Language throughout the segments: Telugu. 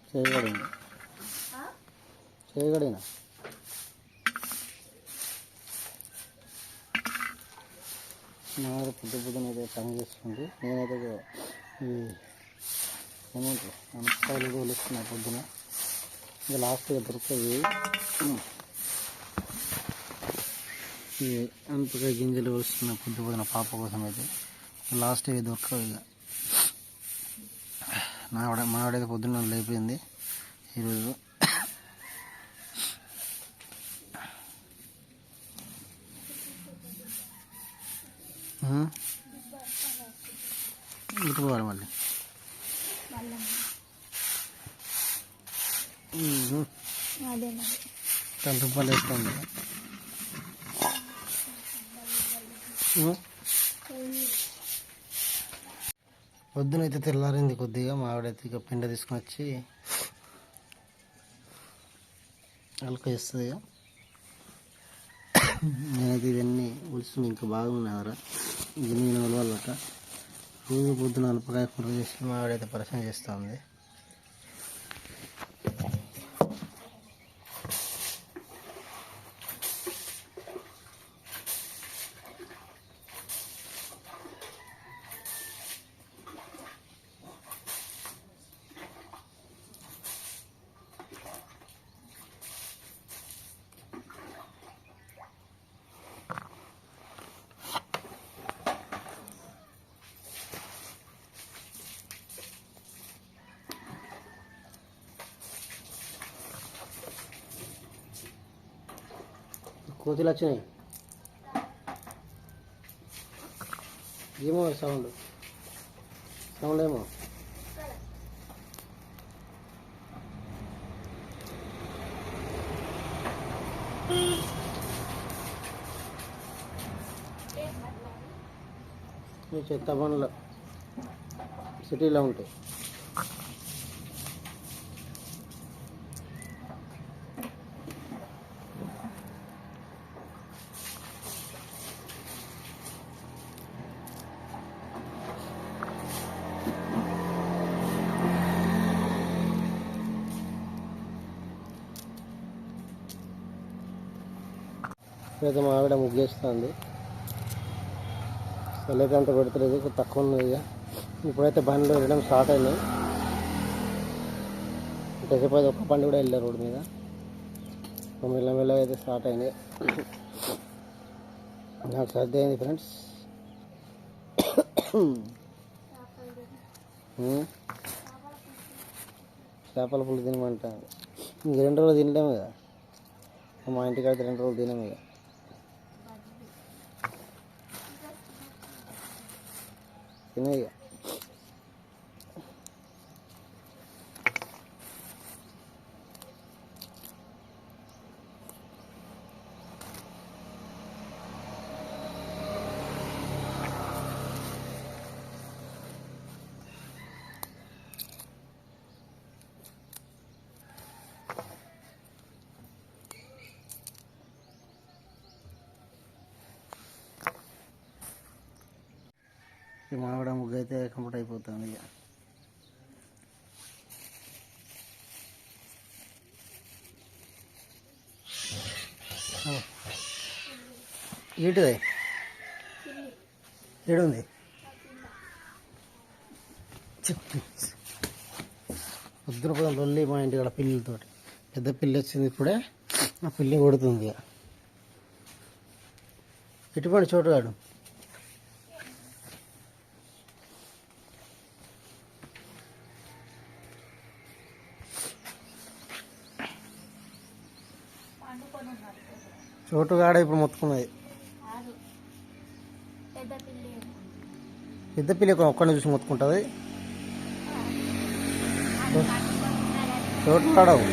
చేయగలిగిన చేయగలిగిన పొద్దు పొద్దున అయితే పని చేస్తుంది. నేనైతే ఈ ఏమంటారు అనపకాయలు తోలుస్తున్నా పొద్దున. ఇంకా లాస్ట్గా దొరుకుతుంది ఈ అనపకాయ గింజలు వస్తున్న పొద్దు పొద్దున పాప కోసం అయితే లాస్ట్గా దొరకదు. ఇక మావిడైతే పొద్దున్న లేపింది ఈరోజు. ఇటు పోవాలి మళ్ళీ రూపాయలు వేస్తుంది. పొద్దునైతే తెల్లారింది కొద్దిగా. మావిడైతే ఇక పిండ తీసుకుని వచ్చి అలక వేస్తుంది. నేనైతే ఇవన్నీ ఉలుసుని ఇంకా బాగున్నారా ఇది నేను ఉలవాలట. రోజు పొద్దున అనపకాయ కూర చేసి మావిడైతే పరిచయం చేస్తూ ఉంది. కోతులు వచ్చినాయి. ఏమో సౌండ్ ఏమో చెత్త పనులు సిటీలో ఉంటాయి. ఇప్పుడైతే మా ఆవిడ ముగ్గేస్తుంది. చల్లైతే అంత పెడతలేదు, తక్కువ ఉన్నది. ఇక ఇప్పుడైతే బండ్లు వెళ్ళడం స్టార్ట్ అయినాయి. ఇంతసేపు అయితే ఒక్క బండి కూడా వెళ్ళారు రోడ్డు మీద. మెల్లమెల్లగా అయితే స్టార్ట్ అయినాయి. నాకు సర్ది అయింది ఫ్రెండ్స్. చేపల పులుసు తినమంటాను. ఇంక 2 రోజులు తినలేము కదా. మా ఇంటికి అయితే 2 రోజులు తినము. ఇక తినే ఇక మావిడ ముగ్గు అయితే కంప్లీట్ అయిపోతుంది. ఇక ఏంటిది ఏడుంది చెప్పు. పొద్దున పొద్దున రొల్లి మా ఇంటి కాడ పిల్లలతో పెద్ద పిల్లి వచ్చింది. ఇప్పుడే ఆ పిల్లి కొడుతుంది. ఇక ఎటువంటి చోటుగాడు చోటుగాడ ఇప్పుడు మొత్తుకున్నది. పెద్ద పిల్లి ఒక్కడిని చూసి మొత్తుకుంటుంది. చోటుగాడవు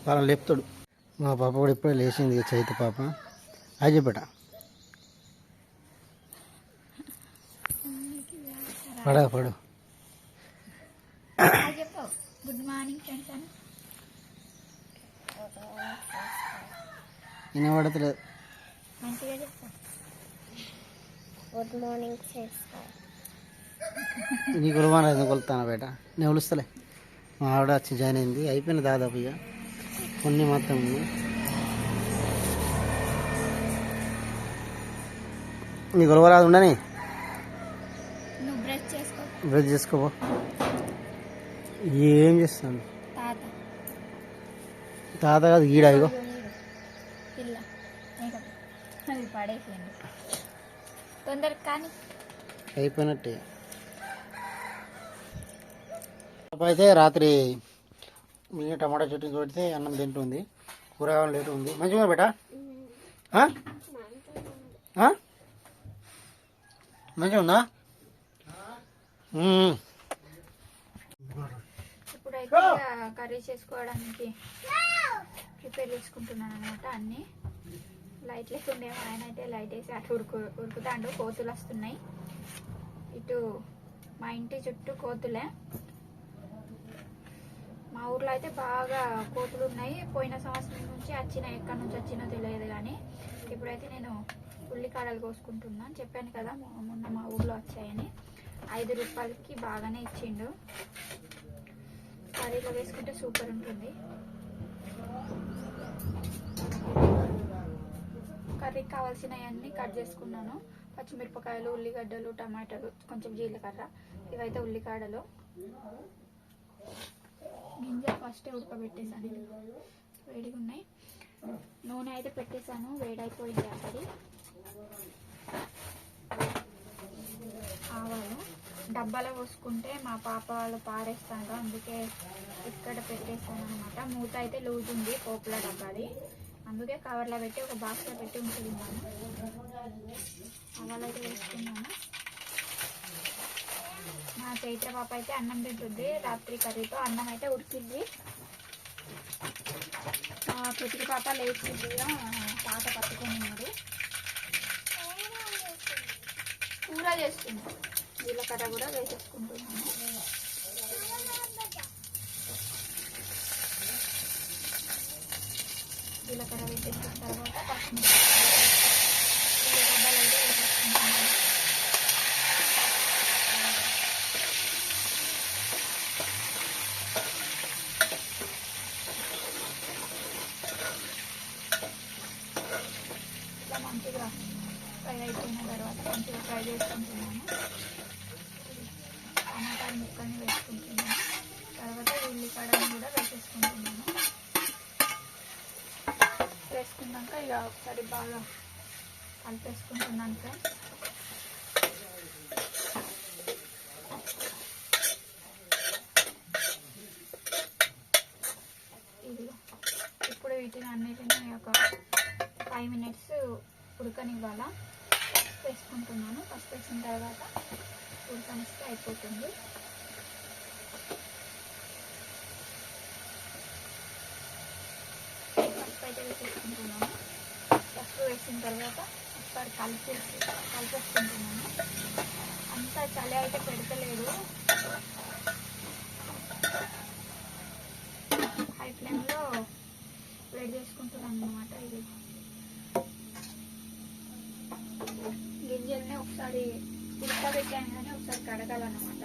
వాళ్ళని లేపుతాడు. మా పాప కూడా ఇప్పుడే లేచింది. చైతు పాప అది చెప్పట పడు. Good morning friends. వినబడతలేదు. గుడ్ మార్నింగ్ చేస్తా. నీకు ఉలవాన ఎందుకు కొలుతాను బయట? నేను కొలుస్తలే. మా ఆవిడ వచ్చి జాయిన్ అయింది. అయిపోయింది దాదాపు. ఇక కొన్ని మాత్రం ఉంది. నీకు ఉలవరాదు ఉండని. బ్రష్ చేసుకోపో. ఏం చేస్తాను తాత కాదు గీడ. ఇగో తొందరగా కానీ అయిపోయినట్టే. అయితే రాత్రి మిగిలిన టమాటా చట్నీ కొడితే అన్నం తింటుంది. కూరగాయలు లేటు ఉంది. మంచిగా బేటా మంచిగా ఉందా? ఇప్పుడైతే కర్రీ చేసుకోవడానికి ప్రిపేర్ చేసుకుంటున్నాను అనమాట. అన్నీ లైట్ లేకుండేమో, ఆయన అయితే లైట్ వేసి అటు ఉరుకుతాండు. కోతులు వస్తున్నాయి ఇటు. మా ఇంటి చుట్టూ కోతులే. మా ఊర్లో అయితే బాగా కోతులు ఉన్నాయి. పోయిన సంవత్సరం నుంచి వచ్చినాయి, ఎక్కడి నుంచి వచ్చినా తెలియదు. కానీ ఇప్పుడైతే నేను ఉల్లికాడలు కోసుకుంటున్నాను. చెప్పాను కదా మొన్న మా ఊర్లో వచ్చాయని. 5 రూపాయలకి బాగానే ఇచ్చిండు. కర్రీలో వేసుకుంటే సూపర్ ఉంటుంది. కర్రీకి కావాల్సినవన్నీ కట్ చేసుకున్నాను. పచ్చిమిరపకాయలు, ఉల్లిగడ్డలు, టమాటాలు, కొంచెం జీలకర్ర. ఇవైతే ఉల్లికాడలు. గింజలు ఫస్ట్ ఉడకబెట్టేసాను. వేడిగా ఉన్నాయి. నూనె అయితే పెట్టేశాను, వేడైపోయింది అక్కడి. ఆవాలు డబ్బాలో పోసుకుంటే మా పాప వాళ్ళు పారేస్తాను, అందుకే ఇక్కడ పెట్టేస్తాను అనమాట. మూత అయితే లూజ్ ఉంది పోపుల డబ్బాది, అందుకే కవర్లో పెట్టి ఒక బాక్స్లో పెట్టి ఉంచుకున్నాను. ఆవాలు అయితే వేసుకున్నాను. మా చైత్ర పాప అయితే అన్నం తింటుంది. రాత్రి కర్రీతో అన్నం అయితే ఉడికింది. ప్రతి పాప లేచింది, పాట పట్టుకొని ఉన్నారు. కూర చేస్తుంది. జీలకర్ర కూడా వేసేసుకుంటున్నాను. జీలకర్ర వేసేసిన తర్వాత పచ్చిమిరపకాయలు, ఉల్లిగడ్డలు అయితే వేసేసుకుంటున్నాను. ఇట్లా మంచిగా ఫ్రై అయిపోయిన తర్వాత మంచిగా ఫ్రై చేసుకుంటున్నాను. టమాటా ముక్కల్ని వేసుకుంటున్నాను. తర్వాత ఉల్లికాడని కూడా వేసేసుకుంటున్నాను. వేసుకున్నాక ఇక ఒకసారి బాగా కలిపేసుకుంటున్నాను ఫ్రెండ్స్. ఇదిగో ఇప్పుడు వీటిని అన్నిటిని ఒక 5 మినిట్స్ ఉడకనివ్వాలా. వేసుకుంటున్నాను. పసుపు వేసిన తర్వాత ఉడకనిస్తే అయిపోతుంది. పసుపు అయితే వేసేసుకుంటున్నాను. పసుపు వేసిన తర్వాత ఒకసారి కలిపేసుకుంటున్నాను. అంత చలి అయితే పెడతలేదు. హై ఫ్లేమ్లో వేడి చేసుకుంటున్నాను అన్నమాట. ఇది గింజల్ని ఒకసారి ఉడకబెట్టాను కానీ ఒకసారి కడగాలన్నమాట.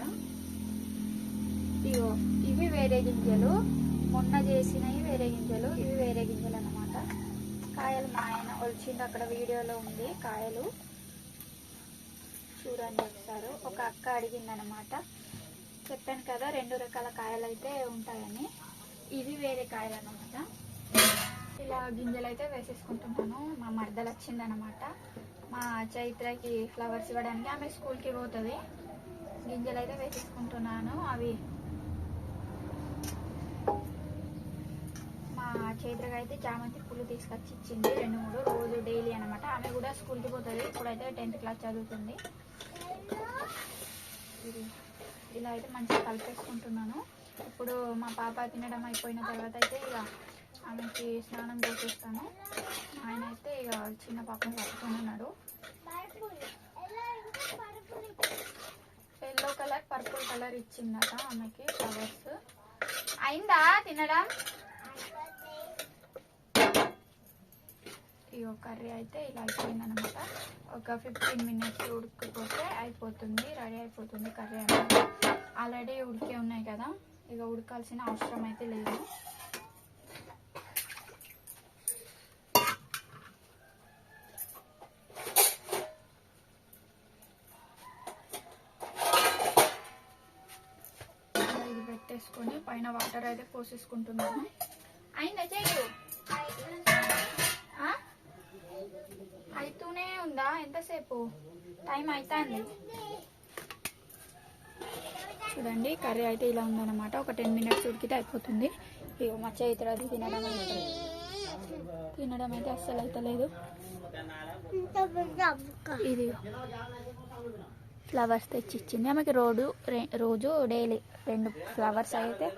ఇవి వేరే గింజలు, మొన్న చేసినవి వేరే గింజలు, ఇవి వేరే గింజలు అన్నమాట. కాయలు మా ఆయన ఒలిచింది, అక్కడ వీడియోలో ఉంది. కాయలు చూడండి ఒకసారి. ఒక అక్క అడిగిందనమాట. చెప్పాను కదా 2 రకాల కాయలు అయితే ఉంటాయని. ఇవి వేరే కాయలు అన్నమాట. ఇలా గింజలు అయితే వేసేసుకుంటున్నాను. మా మరదలు వచ్చిందనమాట. మా చైత్రకి ఫ్లవర్స్ ఇవ్వడానికి, ఆమె స్కూల్కి పోతుంది. గింజలు అయితే వేసేసుకుంటున్నాను. అవి మా చైత్రకి అయితే చామంతి పూలు తీసుకొచ్చి ఇచ్చింది 2-3 రోజు డైలీ అనమాట. ఆమె కూడా స్కూల్కి పోతుంది. ఇప్పుడైతే 10th క్లాస్ చదువుతుంది. ఇలా అయితే మంచిగా కలిపేసుకుంటున్నాను. ఇప్పుడు మా పాప తినడం అయిపోయిన తర్వాత అయితే ఇక ఆమెకి స్నానం చేసేస్తాను. ఆయన అయితే ఇక చిన్న పాపను పట్టుకొని ఉన్నాడు. ఎల్లో కలర్, పర్పుల్ కలర్ ఇచ్చిందట ఆమెకి ఫ్లవర్స్. అయిందా తినడం? ఈ కర్రీ అయితే ఇలా అయిపోయిందనమాట. ఒక 15 minutes ఉడికిపోతే అయిపోతుంది, రెడీ అయిపోతుంది కర్రీ అనేది. ఆల్రెడీ ఉడికే ఉన్నాయి కదా, ఇక ఉడకాల్సిన అవసరం అయితే లేదు. ఇది పెట్టేసుకొని పైన వాటర్ అయితే పోసేసుకుంటున్నాను. అయిందా చెయ్యి? అయితూనే ఉందా? ఎంతసేపు టైం అవుతుంది చూడండి. కర్రీ అయితే ఇలా ఉందన్నమాట. ఒక 10 minutes ఉడికితే అయిపోతుంది. ఇక మా చైత్ర అది తినడం అయితే అస్సలు అయితే లేదు. ఇది ఫ్లవర్స్ తెచ్చి ఇచ్చింది ఆమెకి. రోజు డైలీ 2 flowers అయితే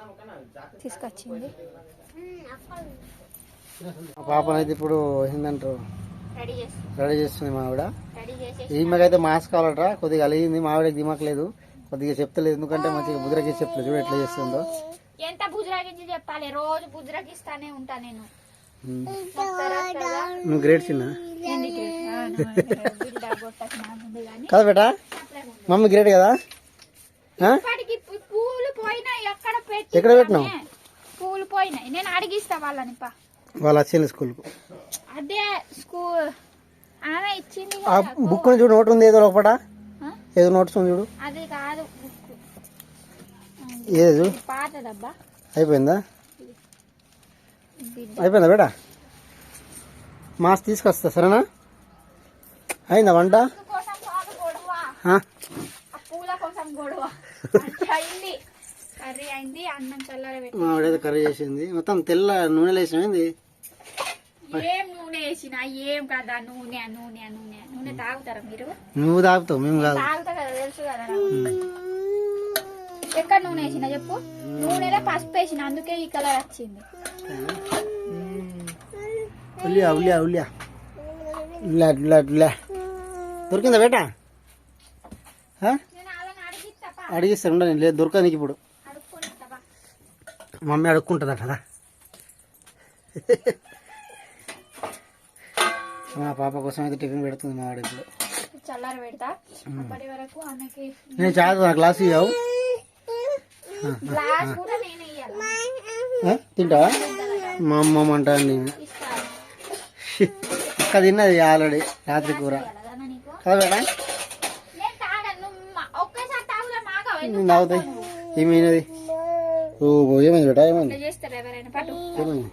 తీసుకొచ్చింది. పాపనైతే ఇప్పుడు ఏంటంటారు రెడీ చేస్తుంది మావిడ. రెడీ చేసి ఈమెకైతే మాస్క్ కావాలట, కొద్దిగా అలిగింది. మావిడకి దిమాకలేదు, కొద్దిగా చెప్తలేదు. ఎందుకంటే మంచిగా బుద్రకి చెప్పలేదు. చూడు ఎట్లా చేస్తుందో. ఎంత బుజ్రాగించి చెప్పాలి, రోజు బుజ్రకిస్తానే ఉంటా నేను. నువ్వు గ్రేట్ చిన్న కదా బేటా, మమ్మీ గ్రేట్ కదా. పూలు పోయినాయి, ఎక్కడ పెట్టినావు? పూలు పోయినాయి, నేను అడిగిస్తా వాళ్ళని. వాళ్ళు వచ్చింది స్కూల్కు. అదే స్కూల్ ఆమె ఇచ్చింది. ఆ బుక్ చూడు, నోట్ ఉంది ఏదో లోపల, ఏదో నోట్స్ ఉంది చూడు. అది కాదు బుక్, ఏదో పాతదబ్బా. అయిపోయిందా? అయిపోయిందా బేటా? మాస్ తీసుకొస్తా సరేనా? అయిందా వంట? పూల కోసం గొడవ అయింది. కర్రీ అయింది, అన్నం చల్లారబెట్టి. మావిడైతే కర్రీ చేసింది. మొత్తం తెల్ల నూనెలో వేసినది. ఏం నూనె వేసినా ఏం కదా, నూనె నూనె నూనె నూనె తాగుతారా మీరు? నువ్వు తాగుతావు, మేము కాదు. తాగుతా కదా, తెలుసు కదా. ఎక్కడ నూనె వేసినా చెప్పు? నూనెలో పసుపు వేసిన, అందుకే ఈ కలర్ వచ్చింది. ఉల్లియా ఉల్లియా ఉల్లియా ఉల్లా ఉల్లా ఉల్లా దొరికిందా బేటా? అడిగిస్తాను ఉండ, నేను లేదు దొరకదు నీకు ఇప్పుడు. మమ్మీ అడుక్కుంటుందట కదా. మా పాప కోసం అయితే టిఫిన్ పెడుతుంది మా వాడు. ఇప్పుడు చల్లారి పెడతా. అప్పటి వరకు ఆమెకి నేను చాలు నా గ్లాస్ ఇవ్వవు. గ్లాస్ కూడా నేనే ఇయ్యాలి. తింటావా? మా అమ్మమ్మ అంటాను నేను. అక్క తిన్నది ఆల్రెడీ రాత్రి కూర కదా బేటా. నేను తాగుతాయి. ఏమైనది? ఓ ఏమైంది బేటా? ఏమైంది? చేస్తారు ఎవరైనా పట్టు. ఏమైంది?